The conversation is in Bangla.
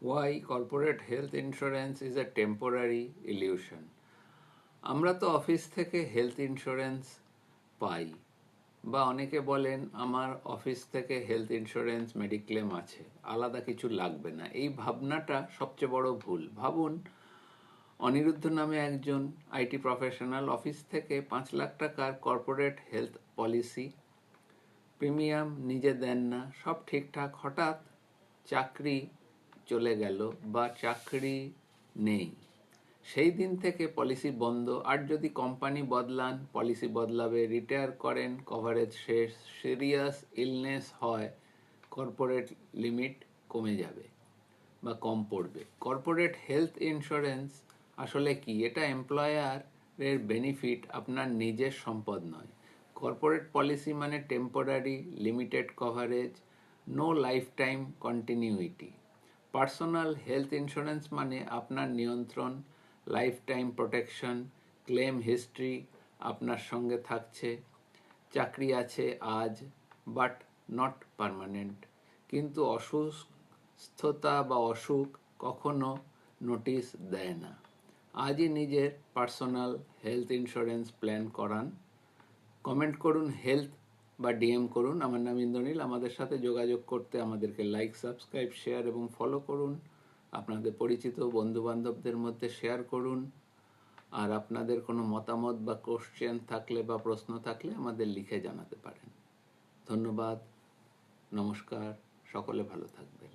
Why corporate health insurance is a temporary illusion. আমরা তো অফিস থেকে হেলথ ইন্স্যুরেন্স পাই, বা অনেকে বলেন আমার অফিস থেকে হেলথ ইন্স্যুরেন্স মেডিক্লেম আছে, আলাদা কিছু লাগবে না। এই ভাবনাটা সবচেয়ে বড় ভুল। ভাবুন, অনিরুদ্ধ নামে একজন আইটি প্রফেশনাল অফিস থেকে 5 লাখ টাকার কর্পোরেট হেলথ পলিসি, প্রিমিয়াম নিজে দেন না, সব ঠিকঠাক, হঠাৎ চাকরি চলে গেল বা চাকরি নেই, সেই দিন থেকে পলিসি বন্ধ। আর যদি কোম্পানি বদলান, পলিসি বদলাবে, রিটায়ার করেন, কভারেজ শেষ, সিরিয়াস ইলনেস হয়, কর্পোরেট লিমিট কমে যাবে বা কম পড়বে। কর্পোরেট হেলথ ইন্স্যুরেন্স আসলে কি? এটা এমপ্লয়ারের বেনিফিট, আপনার নিজের সম্পদ নয়। কর্পোরেট পলিসি মানে temporary, limited coverage, no life time continuity. Personal health insurance মানে আপনার নিয়ন্ত্রণ, life time protection, claim history আপনার সঙ্গে থাকছে। চাকরি আছে আজ, বাট নট পার্মানেন্ট। কিন্তু অসুস্থতা বা অসুখ কখনো নোটিশ দেয় না। আজই নিজের পার্সোনাল হেলথ ইন্স্যুরেন্স প্ল্যান করান। কমেন্ট করুন হেলথ বা ডিএম করুন। আমার নাম ইন্দ্রনীল। আমাদের সাথে যোগাযোগ করতে আমাদেরকে লাইক, সাবস্ক্রাইব, শেয়ার এবং ফলো করুন। আপনাদের পরিচিত বন্ধুবান্ধবদের মধ্যে শেয়ার করুন। আর আপনাদের কোনো মতামত বা কোশ্চেন থাকলে বা প্রশ্ন থাকলে আমাদের লিখে জানাতে পারেন। ধন্যবাদ, নমস্কার, সকলে ভালো থাকবেন।